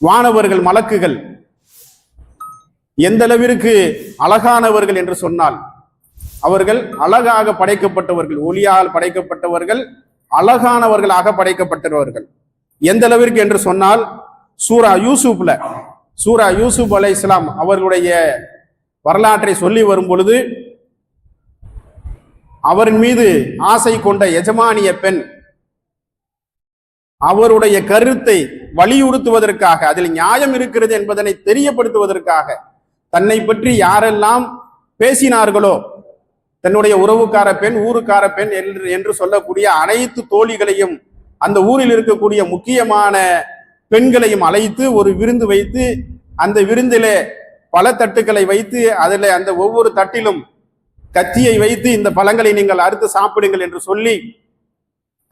வானவர்கள் மலக்குகள் எந்த அளவிற்கு அழகானவர்கள் என்று சொன்னால், அவர்கள் அழகாக படைக்கப்பட்டவர்கள், ஒளியால் படைக்கப்பட்டவர்கள், அழகானவர்களாக படைக்கப்பட்டவர்கள். எந்த அளவிற்கு என்று சொன்னால், சூரா யூசுப் அலைஹிஸ்ஸலாம் அவர்களுடைய வரலாற்றை சொல்லி வரும் பொழுது, அவரின் மீது ஆசை கொண்ட எஜமானிய பெண் அவருடைய கருத்தை வலியுறுத்துவதற்காக, அதில் நியாயம் இருக்கிறது என்பதனை தெரியப்படுத்துவதற்காக, தன்னை பற்றி யாரெல்லாம் பேசினார்களோ, தன்னுடைய உறவுக்கார பெண், ஊருக்கார பெண் என்று சொல்லக்கூடிய அனைத்து தோழிகளையும், அந்த ஊரில் இருக்கக்கூடிய முக்கியமான பெண்களையும் அழைத்து ஒரு விருந்து வைத்து, அந்த விருந்திலே பல தட்டுக்களை வைத்து, அதில் அந்த ஒவ்வொரு தட்டிலும் கத்தியை வைத்து, இந்த பழங்களை நீங்கள் அறுத்து சாப்பிடுங்கள் என்று சொல்லி,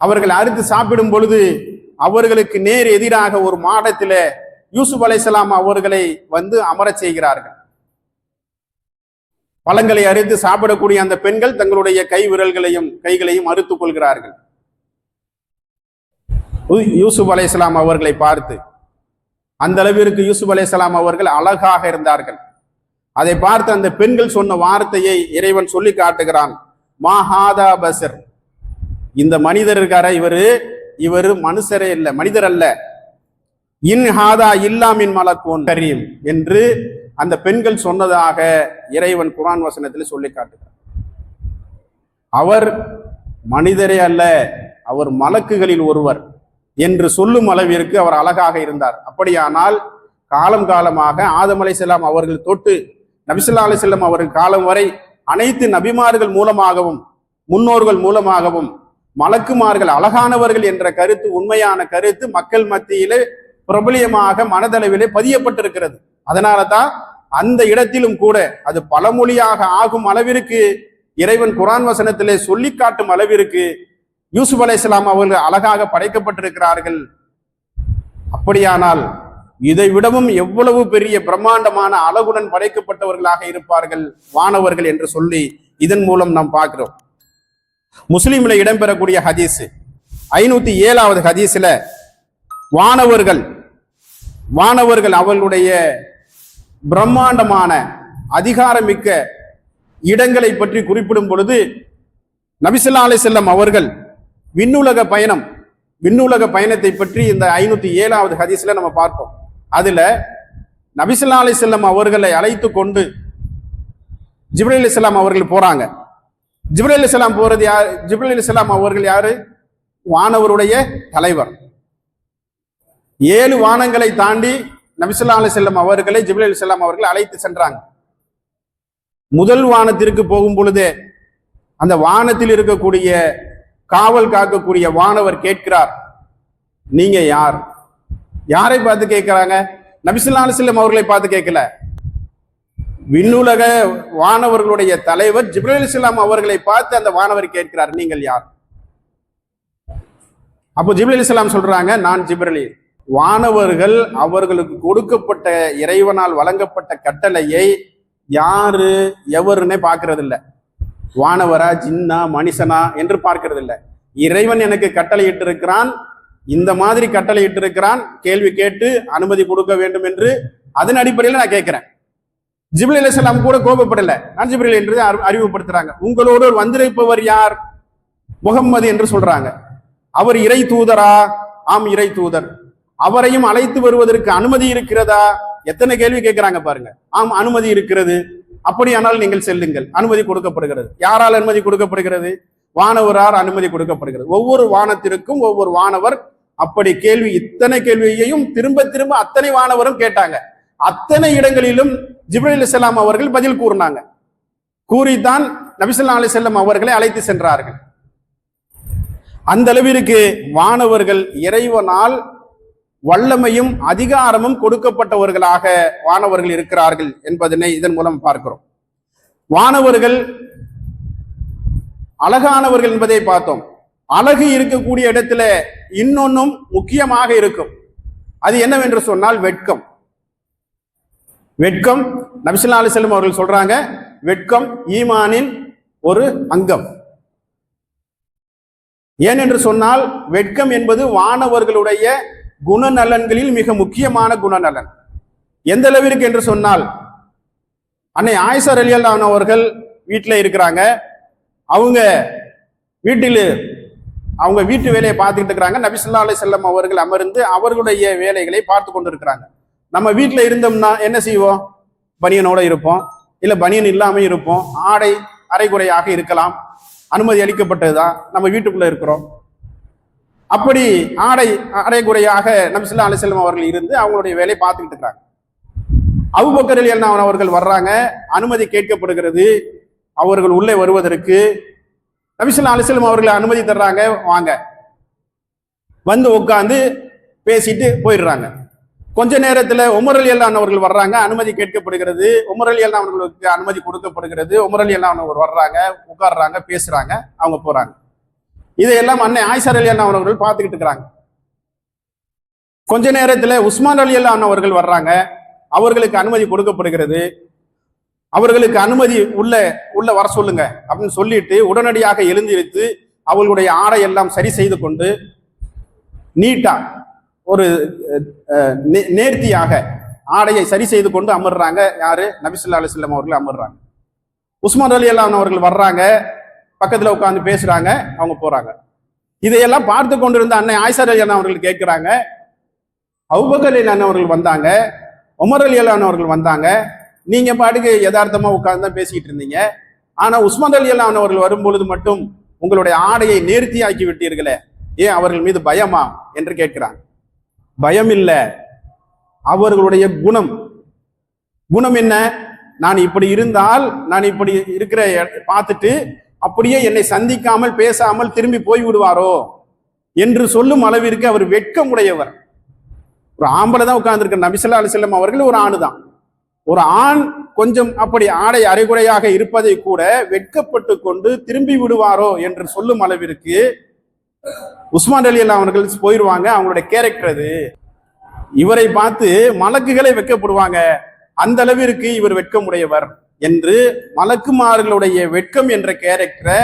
அவர்கள் அறுத்து சாப்பிடும் பொழுது அவர்களுக்கு நேர் எதிராக ஒரு மாடத்திலே யூசுப் அலைஹிஸ்ஸலாம் அவர்களை வந்து அமரச் செய்கிறார்கள். பழங்களை அறுத்து சாப்பிடக்கூடிய அந்த பெண்கள் தங்களுடைய கை விரல்களையும் கைகளையும் அறுத்துக் கொள்கிறார்கள். யூசுப் அலைஹிஸ்ஸலாம் அவர்களை பார்த்து, அந்த அளவிற்கு யூசுப் அலைஹிஸ்ஸலாம் அவர்கள் அழகாக இருந்தார்கள். அதை பார்த்து அந்த பெண்கள் சொன்ன வார்த்தையை இறைவன் சொல்லி காட்டுகிறான். மாஹாதா பசர், இந்த மனிதர் இருக்கார, இவரு மனுஷரே இல்லை, மனிதர் அல்ல. இன் ஹாதா இல்லாமின் மலக்கூன் கரீம் என்று அந்த பெண்கள் சொன்னதாக இறைவன் குர்ஆன் வசனத்தில் சொல்லி காட்டுகிறார். அவர் மனிதரே அல்ல, அவர் மலக்குகளில் ஒருவர் என்று சொல்லும் அளவிற்கு அவர் அழகாக இருந்தார். அப்படியானால் காலம் காலமாக ஆதம் அலைஹிஸ்ஸலாம் அவர்கள் தொட்டு நபி ஸல்லல்லாஹு அலைஹி வஸல்லம் அவர்கள் காலம் வரை அனைத்து நபிமார்கள் மூலமாகவும் முன்னோர்கள் மூலமாகவும் மலக்குமார்கள் அழகானவர்கள் என்ற கருத்து, உண்மையான கருத்து மக்கள் மத்தியிலே பிரபலியமாக மனதளவிலே பதியப்பட்டிருக்கிறது. அதனால தான் அந்த இடத்திலும் கூட அது பழமொழியாக ஆகும் அளவிற்கு இறைவன் குர்ஆன் வசனத்திலே சொல்லி காட்டும் அளவிற்கு யூசுப் அலைஹிஸ்ஸலாம் அவர்கள் அழகாக படைக்கப்பட்டிருக்கிறார்கள். அப்படியானால் இதை விடவும் எவ்வளவு பெரிய பிரம்மாண்டமான அழகுடன் படைக்கப்பட்டவர்களாக இருப்பார்கள் வானவர்கள் என்று சொல்லி இதன் மூலம் நாம் பார்க்கிறோம். முஸ்லிம்ல இடம்பெறக்கூடிய ஹதீஸ் 507வது ஹதீஸ்ல வானவர்கள் அவர்களுடைய பிரம்மாண்டமான அதிகாரமிக்க இடங்களை பற்றி குறிப்பிடும் பொழுது, நபி ஸல்லல்லாஹு அலைஹி வஸல்லம் அவர்கள் விண்ணுலக பயணத்தை பற்றி இந்த 507வது ஹதீஸ்ல நம்ம பார்ப்போம். அதுல நபி ஸல்லல்லாஹு அலைஹி வஸல்லம் அவர்களை அழைத்து கொண்டு ஜிப்ரீல் அலைஹிஸ்ஸலாம் அவர்கள் போறாங்க. ஜிப்ரீல் அலைஹிஸ்ஸலாம் போறது யார்? ஜிப்ரீல் அலைஹிஸ்ஸலாம் அவர்கள் யாரு? வானவருடைய தலைவர். 7 வானங்களை தாண்டி நபி ஸல்லல்லாஹு அலைஹி வஸல்லம் அவர்களை ஜிப்ரீல் அலைஹிஸ்ஸலாம் அவர்கள் அழைத்து சென்றாங்க. முதல் வானத்திற்கு போகும் பொழுதே அந்த வானத்தில் இருக்கக்கூடிய காவல் காக்கக்கூடிய வானவர் கேட்கிறார், நீங்க யார்? யாரை பார்த்து கேட்கிறாங்க? நபி ஸல்லல்லாஹு அலைஹி வஸல்லம் அவர்களை பார்த்து கேட்கல. விண்ணுலக வானவர்களுடைய தலைவர் ஜிப்ரீல் அலைஹிஸ்ஸலாம் அவர்களை பார்த்து அந்த வானவர் கேட்கிறார், நீங்கள் யார்? அப்போ ஜிப்ரீல் அலைஹிஸ்ஸலாம் சொல்றாங்க, நான் ஜிப்ரீல். வானவர்கள் அவர்களுக்கு கொடுக்கப்பட்ட இறைவனால் வழங்கப்பட்ட கட்டளையை யாரு எவருன்னே பார்க்கறது இல்லை. வானவரா, ஜின்னா, மனுஷனா என்று பார்க்கறது இல்லை. இறைவன் எனக்கு கட்டளை இட்டிருக்கிறான், இந்த மாதிரி கட்டளை இட்டிருக்கிறான், கேள்வி கேட்டு அனுமதி கொடுக்க வேண்டும் என்று அதன் அடிப்படையில் நான் கேட்கிறேன். ஜிப்ரீல் அலைஹிஸ்ஸலாம் கூட கோபப்படல, நான் ஜிப்ரீல் என்று அறிவுப்படுத்துறாங்க. உங்களோடு வந்திருப்பவர் யார்? முகம்மது என்று சொல்றாங்க. அவர் இறை தூதரா? ஆம், இறை தூதர். அவரையும் அழைத்து வருவதற்கு அனுமதி இருக்கிறதா? எத்தனை கேள்வி கேட்கிறாங்க பாருங்க. ஆம், அனுமதி இருக்கிறது. அப்படியானால் நீங்கள் செல்லுங்கள். அனுமதி கொடுக்கப்படுகிறது. யாரால் அனுமதி கொடுக்கப்படுகிறது? வானவரால் அனுமதி கொடுக்கப்படுகிறது. ஒவ்வொரு வானத்திற்கும் ஒவ்வொரு வானவர் அப்படி கேள்வி, இத்தனை கேள்வியையும் திரும்ப திரும்ப அத்தனை வானவரும் கேட்டாங்க. அத்தனை இடங்களிலும் ஜிப்ரீல் அலைஹிஸ்ஸலாம் அவர்கள் பதில் கூறினாங்க. கூறித்தான் நபி ஸல்லல்லாஹு அலைஹி வஸல்லம் அவர்களை அழைத்து சென்றார்கள். அந்த அளவிற்கு வானவர்கள் இறைவனால் வல்லமையும் அதிகாரமும் கொடுக்கப்பட்டவர்களாக வானவர்கள் இருக்கிறார்கள் என்பதனை இதன் மூலம் பார்க்கிறோம். வானவர்கள் அழகானவர்கள் என்பதை பார்த்தோம். அழகு இருக்கக்கூடிய இடத்துல இன்னொன்னும் முக்கியமாக இருக்கும். அது என்னவென்று சொன்னால் வெட்கம். வெட்கம், நபி ஸல்லல்லாஹு அலைஹி வஸல்லம் அவர்கள் சொல்றாங்க, வெட்கம் ஈமானின் ஒரு அங்கம். ஏனென்று சொன்னால் வெட்கம் என்பது வானவர்களுடைய குணநலன்களில் மிக முக்கியமான குணநலன். எந்த அளவிற்கு என்று சொன்னால், அன்னை ஆயிஷா ரலியல்லாஹு அன்ஹா அவர்கள் வீட்டில் இருக்கிறாங்க. அவங்க வீட்டு வேலையை பார்த்துக்கிட்டு இருக்கிறாங்க. நபி ஸல்லல்லாஹு அலைஹி வஸல்லம் அவர்கள் அமர்ந்து அவர்களுடைய வேலைகளை பார்த்து கொண்டு இருக்கிறாங்க. நம்ம வீட்டில் இருந்தோம்னா என்ன செய்வோம்? பனியனோட இருப்போம், இல்லை பனியன் இல்லாமல் இருப்போம். ஆடை அரைகுறையாக இருக்கலாம், அனுமதி அளிக்கப்பட்டதுதான், நம்ம வீட்டுக்குள்ள இருக்கிறோம். அப்படி ஆடை அரைகுறையாக நபி ஸல்லல்லாஹு அலைஹி வஸல்லம் அவர்கள் இருந்து அவங்களுடைய வேலையை பார்த்துக்கிட்டு இருக்கிறாங்க. அபூபக்கர் ரலியல்லாஹு அன்ஹு அவர்கள் வர்றாங்க, அனுமதி கேட்கப்படுகிறது. அவர்கள் உள்ளே வருவதற்கு நபி ஸல்லல்லாஹு அலைஹி வஸல்லம் அவர்கள் அனுமதி தர்றாங்க, வாங்க. வந்து உட்காந்து பேசிட்டு போயிடுறாங்க. கொஞ்ச நேரத்துல உமர் ரலியல்லாஹு அன்ஹு அவர்கள் வர்றாங்க, அனுமதி கேட்கப்படுகிறது. உமர் ரலியல்லாஹு அன்ஹு அவர்களுக்கு அனுமதி கொடுக்கப்படுகிறது. உமர் ரலியல்லாஹு அன்ஹு அவர்கள் வர்றாங்க, உட்கார்றாங்க, பேசுறாங்க, அவங்க போறாங்க. இதையெல்லாம் அன்னை ஆயிஷா ரலியல்லாஹு அன்ஹா அவர்கள் பார்த்துக்கிட்டு இருக்கிறாங்க. கொஞ்ச நேரத்துல உஸ்மான் ரலியல்லாஹு அன்ஹு அவர்கள் வர்றாங்க, அவர்களுக்கு அனுமதி கொடுக்கப்படுகிறது. அவர்களுக்கு அனுமதி உள்ள வர சொல்லுங்க அப்படின்னு சொல்லிட்டு உடனடியாக எழுந்திருத்து அவர்களுடைய ஆடை எல்லாம் சரி செய்து கொண்டு நீட்டா ஒரு நேர்த்தியாக ஆடையை சரி செய்து கொண்டு அமர்றாங்க. யாரு? நபி ஸல்லல்லாஹு அலைஹி வஸல்லம் அவர்கள் அமர்றாங்க. உஸ்மான் ரலியல்லாஹு அன்ஹு அவர்கள் வர்றாங்க, பக்கத்துல உட்கார்ந்து பேசுறாங்க, அவங்க போறாங்க. இதையெல்லாம் பார்த்து கொண்டிருந்த அன்னை ஆயிஷா ரலியல்லாஹு அன்ஹா அவர்கள் கேட்கிறாங்க, அபூபக்கர் ரலியல்லாஹு அன்ஹு அவர்கள் வந்தாங்க, உமர் ரலியல்லாஹு அன்ஹு அவர்கள் வந்தாங்க, நீங்க பாட்டுக்கு யதார்த்தமா உட்கார்ந்து தான் பேசிக்கிட்டு இருந்தீங்க. ஆனா உஸ்மான் ரலியல்லாஹு அன்ஹு அவர்கள் வரும்பொழுது மட்டும் உங்களுடைய ஆடையை நேர்த்தியாக்கி விட்டீர்களே, ஏன் அவர்கள் மீது பயமா என்று கேட்கிறாங்க. பயம் இல்ல, அவர்களுடைய குணம் என்ன? நான் இப்படி இருந்தால், நான் இப்படி இருக்கிற பார்த்துட்டு அப்படியே என்னை சந்திக்காமல் பேசாமல் திரும்பி போய் விடுவாரோ என்று சொல்லும் அளவிற்கு அவர் வெட்கமுடையவர். ஒரு ஆம்பளை தான் உட்கார்ந்துருக்க நபி ஸல்லல்லாஹு அலைஹி வஸல்லம் அவர்கள் ஒரு ஆணு தான். ஒரு ஆண் கொஞ்சம் அப்படி ஆடை அரைகுறையாக இருப்பதை கூட வெட்கப்பட்டு கொண்டு திரும்பி விடுவாரோ என்று சொல்லும் அளவிற்கு உஸ்மான் ரலியல்லாஹு அன்ஹு அவர்கள் போயிடுவாங்க. அவங்களுடைய கேரக்டர் அது. இவரை பார்த்து மலக்குகளை வெட்கப்படுவாங்க, அந்த அளவிற்கு இவர் வெட்கமுடையவர் என்று மலக்குமார்களுடைய வெட்கம் என்ற கேரக்டரை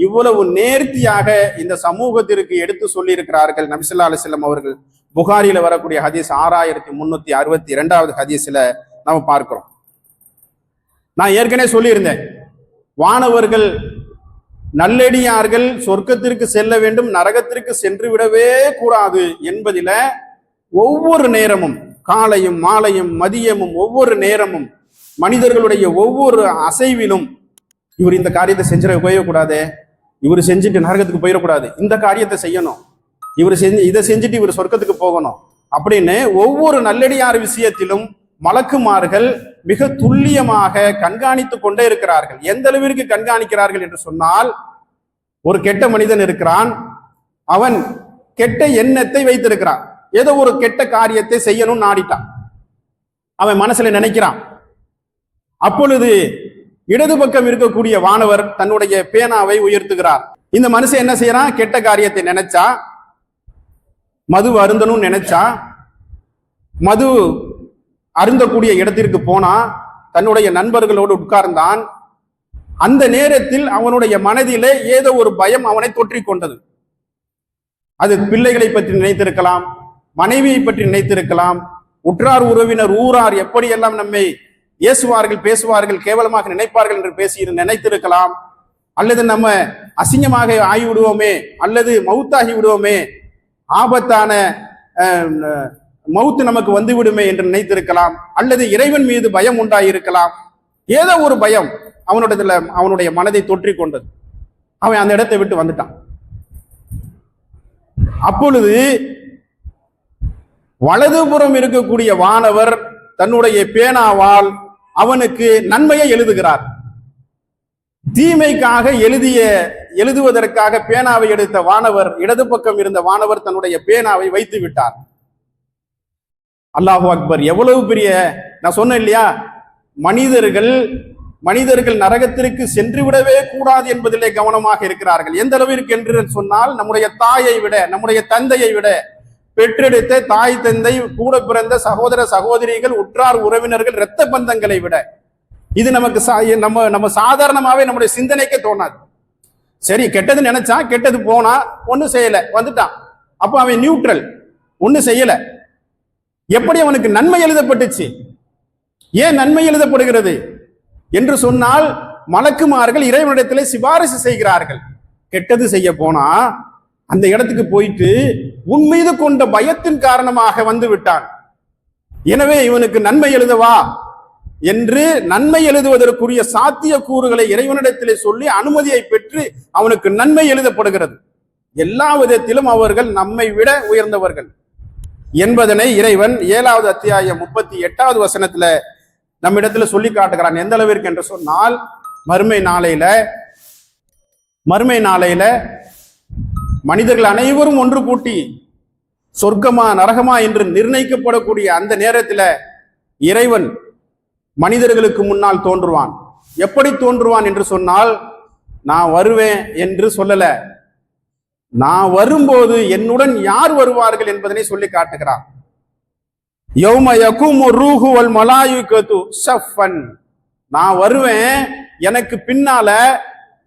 இவ்வளவு நேர்த்தியாக இந்த சமூகத்திற்கு எடுத்து சொல்லி இருக்கிறார்கள் நபி ஸல்லல்லாஹு அலைஹி வஸல்லம் அவர்கள். புகாரியில வரக்கூடிய ஹதீஸ் 6362வது ஹதீஸ்ல நம்ம பார்க்கிறோம். நான் ஏற்கனவே சொல்லியிருந்தேன், வானவர்கள் நல்லடியார்கள் சொர்க்கத்திற்கு செல்ல வேண்டும், நரகத்திற்கு சென்று விடவே கூடாது என்பதில ஒவ்வொரு நேரமும், காலையும் மாலையும் மதியமும் ஒவ்வொரு நேரமும் மனிதர்களுடைய ஒவ்வொரு அசைவிலும் இவர் இந்த காரியத்தை செஞ்சிட போயிடக்கூடாது, இவர் செஞ்சுட்டு நரகத்துக்கு போயிடக்கூடாது, இந்த காரியத்தை செய்யணும், இதை செஞ்சுட்டு இவர் சொர்க்கத்துக்கு போகணும் அப்படின்னு ஒவ்வொரு நல்லடியார் விஷயத்திலும் மலக்குமார்கள் மிக துல்லியமாக கண்காணித்து கொண்டே இருக்கிறார்கள். எந்த அளவிற்கு கண்காணிக்கிறார்கள் என்று சொன்னால், ஒரு கெட்ட மனிதன் இருக்கிறான், அவன் கெட்ட எண்ணத்தை வைத்திருக்கிறான், ஏதோ ஒரு கெட்ட காரியத்தை செய்யணும்னு நாடிட்டான், அவன் மனசுல நினைக்கிறான். அப்பொழுது இடது பக்கம் இருக்கக்கூடிய வானவர் தன்னுடைய பேனாவை உயர்த்துகிறார். இந்த மனுஷன் என்ன செய்யறான்? கெட்ட காரியத்தை நினைச்சா, மது அருந்தணும்னு நினைச்சா, மது அருந்தக்கூடிய இடத்திற்கு போனா, தன்னுடைய நண்பர்களோடு உட்கார்ந்தான். அந்த நேரத்தில் அவனுடைய மனதிலே ஏதோ ஒரு பயம் அவனை தொற்றிக் கொண்டது. அது பிள்ளைகளை பற்றி நினைத்திருக்கலாம், மனைவியை பற்றி நினைத்திருக்கலாம், உற்றார் உறவினர் ஊரார் எப்படியெல்லாம் நம்மை ஏசுவார்கள், பேசுவார்கள், கேவலமாக நினைப்பார்கள் என்று நினைத்திருக்கலாம், அல்லது நம்ம அசிங்கமாக ஆகிவிடுவோமே, அல்லது மவுத்தாகி விடுவோமே, ஆபத்தான மவுத்து நமக்கு வந்து விடுமே என்று நினைத்திருக்கலாம், அல்லது இறைவன் மீது பயம் உண்டாயிருக்கலாம். ஏதோ ஒரு பயம் அவனுடைய மனதை தொற்றிக் கொண்டது. அவன் அந்த இடத்தை விட்டு வந்துட்டான். அப்பொழுது வலதுபுறம் இருக்கக்கூடிய வானவர் தன்னுடைய பேனாவால் அவனுக்கு நன்மையை எழுதுகிறார். தீமைக்காக எழுதுவதற்காக பேனாவை எடுத்த வானவர், இடது பக்கம் இருந்த வானவர் தன்னுடைய பேனாவை வைத்து விட்டார். அல்லாஹு அக்பர்! எவ்வளவு பெரிய, நான் சொன்னேன் இல்லையா, மனிதர்கள் நரகத்திற்கு சென்று விடவே கூடாது என்பதிலே கவனமாக இருக்கிறார்கள். எந்த அளவிற்கு என்று சொன்னால், நம்முடைய தாயை விட, நம்முடைய தந்தையை விட, பெற்றெடுத்த தாய் தந்தை, கூட பிறந்த சகோதர சகோதரிகள், உற்றார் உறவினர்கள், இரத்த பந்தங்களை விட இது நமக்கு நம்ம சாதாரணமாவே நம்முடைய சிந்தனைக்கே தோணாது. சரி, கெட்டது நினைச்சா, கெட்டது போனா, ஒன்னும் செய்யல, வந்துட்டான், அப்ப அவன் நியூட்ரல், ஒண்ணு செய்யல. எப்படி அவனுக்கு நன்மை எழுதப்பட்டுச்சு? ஏன் நன்மை எழுதப்படுகிறது என்று சொன்னால், மலக்குமார்கள் இறைவனிடத்திலே சிபாரிசு செய்கிறார்கள். கெட்டது செய்ய போனா அந்த இடத்துக்கு போயிட்டு உன் மீது கொண்ட பயத்தின் காரணமாக வந்து விட்டான், எனவே இவனுக்கு நன்மை எழுதவா என்று நன்மை எழுதுவதற்குரிய சாத்திய கூறுகளை இறைவனிடத்திலே சொல்லி அனுமதியை பெற்று அவனுக்கு நன்மை எழுதப்படுகிறது. எல்லா விதத்திலும் அவர்கள் நம்மை விட உயர்ந்தவர்கள் என்பதனை இறைவன் 7வது அத்தியாயம் 38வது வசனத்துல நம்மிடத்துல சொல்லி காட்டுகிறான். எந்த அளவிற்கு என்று சொன்னால், மறுமை நாளையில மனிதர்கள் அனைவரும் ஒன்று கூட்டி சொர்க்கமா நரகமா என்று நிர்ணயிக்கப்படக்கூடிய அந்த நேரத்தில் இறைவன் மனிதர்களுக்கு முன்னால் தோன்றுவான். எப்படி தோன்றுவான் என்று சொன்னால், நான் வருவேன் என்று சொல்லல, நான் வரும்போது என்னுடன் யார் வருவார்கள் என்பதனை சொல்லி காட்டுகிறான். யௌம யகூமு ரூஹு வல் மலாயிகத்து ஸஃபன், நான் வருவேன், எனக்கு பின்னால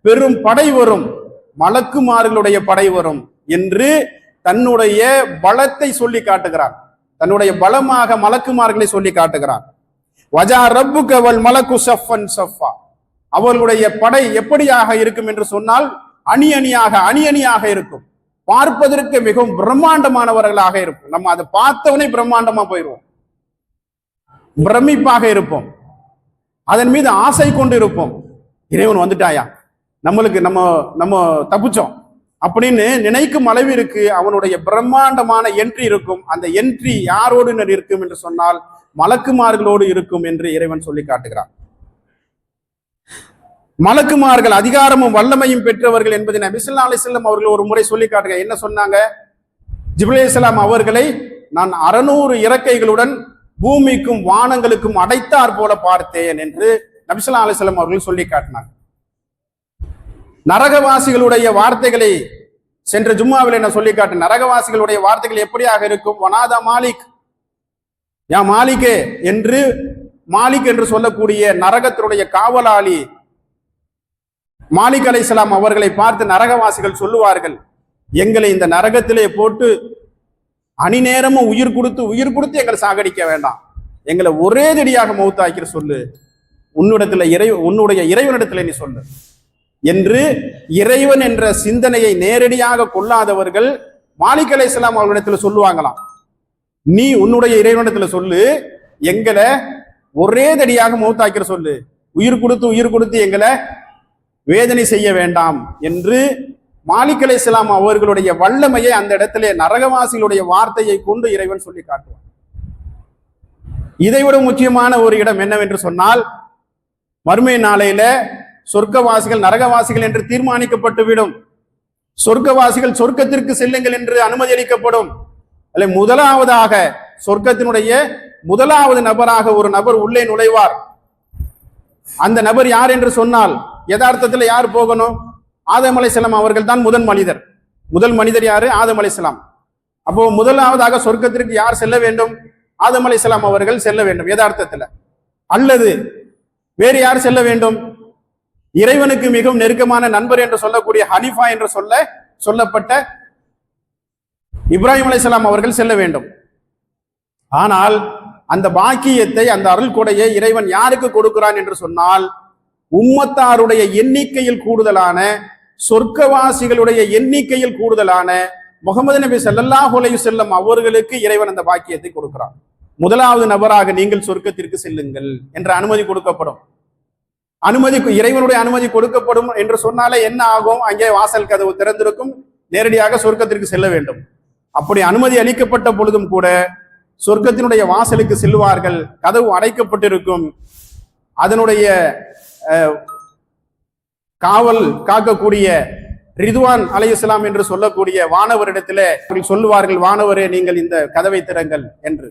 பெரும் படை வரும், மலக்குமார்களுடைய படை வரும் என்று தன்னுடைய பலத்தை சொல்லி காட்டுகிறான். தன்னுடைய பலமாக மலக்குமார்களை சொல்லி காட்டுகிறான். வஜா ரப்புக வல் மலக்கு ஸஃபன் ஸஃபா, அவர்களுடைய படை எப்படியாக இருக்கும் என்று சொன்னால், அணி அணியாக இருக்கும். பார்ப்பதற்கு மிகவும் பிரம்மாண்டமானவர்களாக இருக்கும். நம்ம அதை பார்த்தவனே பிரம்மாண்டமா போயிடுவோம், பிரமிப்பாக இருப்போம், அதன் மீது ஆசை கொண்டு இருப்போம். இறைவன் வந்துட்டாயா, நம்மளுக்கு நம்ம தப்பிச்சோம் அப்படின்னு நினைக்கும் அளவிற்கு அவனுடைய பிரம்மாண்டமான என்ட்ரி இருக்கும். அந்த என்ட்ரி யாரோடு இருக்கும் என்று சொன்னால், மலக்குமார்களோடு இருக்கும் என்று இறைவன் சொல்லி காட்டுகிறான். மலக்குமார்கள் அதிகாரமும் வல்லமையும் பெற்றவர்கள் என்பதை நபி ஸல்லல்லாஹு அலைஹி வஸல்லம் அவர்கள் ஒரு முறை சொல்லி காட்டுங்க. என்ன சொன்னாங்க? ஜிப்ரீல் அலைஹிஸ்ஸலாம் அவர்களை நான் 600 இறக்கைகளுடன் பூமிக்கும் வானங்களுக்கும் அடைத்தார் போல பார்த்தேன் என்று நபி ஸல்லல்லாஹு அலைஹி வஸல்லம் அவர்கள் சொல்லி காட்டினாங்க. நரகவாசிகளுடைய வார்த்தைகளை சென்ற ஜும்மாவில் என்ன சொல்லி காட்டு, நரகவாசிகளுடைய வார்த்தைகள் எப்படியாக இருக்கும்? வனாதா மாலிக், யா மாலிகே என்று, மாலிக் என்று சொல்லக்கூடிய நரகத்தினுடைய காவலாளி மாலிக் அலைஹிஸ்ஸலாம் அவர்களை பார்த்து நரகவாசிகள் சொல்லுவார்கள், எங்களை இந்த நரகத்திலே போட்டு அணி நேரமும் உயிர் கொடுத்து எங்களை சாகடிக்க வேண்டாம், எங்களை ஒரே தடியாக மௌத்தாக்கிற சொல்லு, உன்னுடைய இறைவனிடத்துல நீ சொல்லு என்று இறைவன் என்ற சிந்தனையை நேரடியாக கொள்ளாதவர்கள் மாலிக் அலைஹிஸ்ஸலாம் அவர்களிடத்துல சொல்லுவாங்களாம். நீ உன்னுடைய இறைவனிடத்துல சொல்லு, எங்களை ஒரே தடியாக மௌத்தாக்கிற சொல்லு, உயிர் கொடுத்து எங்களை வேதனை செய்ய வேண்டாம் என்று மாலிக் அலைஹிஸ்ஸலாம் அவர்களுடைய வல்லமையை அந்த இடத்திலே நரகவாசிகளுடைய வார்த்தையை கொண்டு இறைவன் சொல்லி காட்டுவான். இதைவிட முக்கியமான ஒரு இடம் என்னவென்று சொன்னால், மறுமை நாளையில சொர்க்கவாசிகள் நரகவாசிகள் என்று தீர்மானிக்கப்பட்டுவிடும். சொர்க்கவாசிகள் சொர்க்கத்திற்கு செல்லுங்கள் என்று அனுமதி அளிக்கப்படும். அல்ல, முதலாவதாக சொர்க்கத்தினுடைய முதலாவது நபராக ஒரு நபர் உள்ளே நுழைவார். அந்த நபர் யார் என்று சொன்னால், யதார்த்தத்தில் யார் போகணும்? ஆதம் அலைஹிஸ்ஸலாம் அவர்கள் தான் முதல் மனிதர் யாரு? ஆதம் அலைஹிஸ்ஸலாம். அப்போ முதலாவதாக சொர்க்கத்திற்கு யார் செல்ல வேண்டும்? ஆதம் அலைஹிஸ்ஸலாம் அவர்கள் செல்ல வேண்டும் யதார்த்தத்தில். அல்லது வேறு யார் செல்ல வேண்டும்? இறைவனுக்கு மிகவும் நெருக்கமான நண்பர் என்று சொல்லக்கூடிய ஹனீஃபா என்று சொல்லப்பட்ட இப்ராஹிம் அலைஹிஸ்ஸலாம் அவர்கள் செல்ல வேண்டும். ஆனால் அந்த பாக்கியத்தை, அந்த அருள் கொடையை இறைவன் யாருக்கு கொடுக்கிறான் என்று சொன்னால், உம்மத்தாருடைய எண்ணிக்கையில் கூடுதலான, சொர்க்கவாசிகளுடைய எண்ணிக்கையில் கூடுதலான முகமது நபி ஸல்லல்லாஹு அலைஹி வஸல்லம் அவர்களுக்கு இறைவன் அந்த பாக்கியத்தை கொடுக்கிறான். முதலாவது நபராக நீங்கள் சொர்க்கத்திற்கு செல்லுங்கள் என்ற அனுமதி கொடுக்கப்படும். இறைவனுடைய அனுமதி கொடுக்கப்படும் என்று சொன்னாலே என்ன ஆகும்? அங்கே வாசல் கதவு திறந்திருக்கும், நேரடியாக சொர்க்கத்திற்கு செல்ல வேண்டும். அப்படி அனுமதி அளிக்கப்பட்ட பொழுதும் கூட சொர்க்கத்தினுடைய வாசலுக்கு செல்வார்கள், கதவு அடைக்கப்பட்டிருக்கும். அதனுடைய காவல் காக்கக்கூடிய ரிதுவான் அலைஹிஸ்ஸலாம் என்று சொல்லக்கூடிய வானவரிடத்திலே சொல்லுவார்கள், வானவரே நீங்கள் இந்த கதவை திறங்கள் என்று.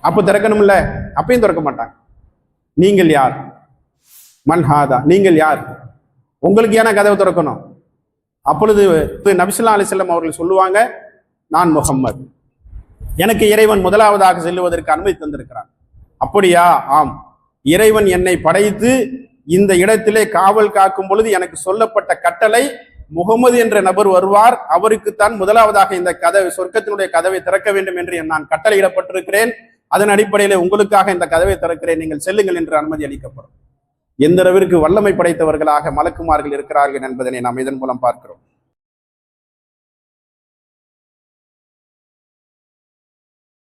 அப்ப திறக்கணும் இல்ல, அப்பயும் திறக்க மாட்டாங்க. நீங்கள் யார்? மன்ஹாதா, நீங்கள் யார்? உங்களுக்கு ஏன்னா கதவை திறக்கணும்? அப்பொழுது நபி ஸல்லல்லாஹு அலைஹி வஸல்லம் அவர்கள் சொல்லுவாங்க, நான் முஹம்மது, எனக்கு இறைவன் முதலாவதாக செல்லுவதற்கு அனுமதி தந்திருக்கிறான். அப்படியா? ஆம், இறைவன் என்னை படைத்து இந்த இடத்திலே காவல் காக்கும் பொழுது எனக்கு சொல்லப்பட்ட கட்டளை முகமது என்ற நபர் வருவார், அவருக்குத்தான் முதலாவதாக இந்த கதவை, சொர்க்கத்தினுடைய கதவை திறக்க வேண்டும் என்று நான் கட்டளையிடப்பட்டிருக்கிறேன். அதன் அடிப்படையில உங்களுக்காக இந்த கதவை திறக்கிறேன், நீங்கள் செல்லுங்கள் என்று அனுமதி அளிக்கப்படும். எந்த அளவிற்கு வல்லமை படைத்தவர்களாக மலக்குமார்கள் இருக்கிறார்கள் என்பதனை நாம் இதன் மூலம் பார்க்கிறோம்.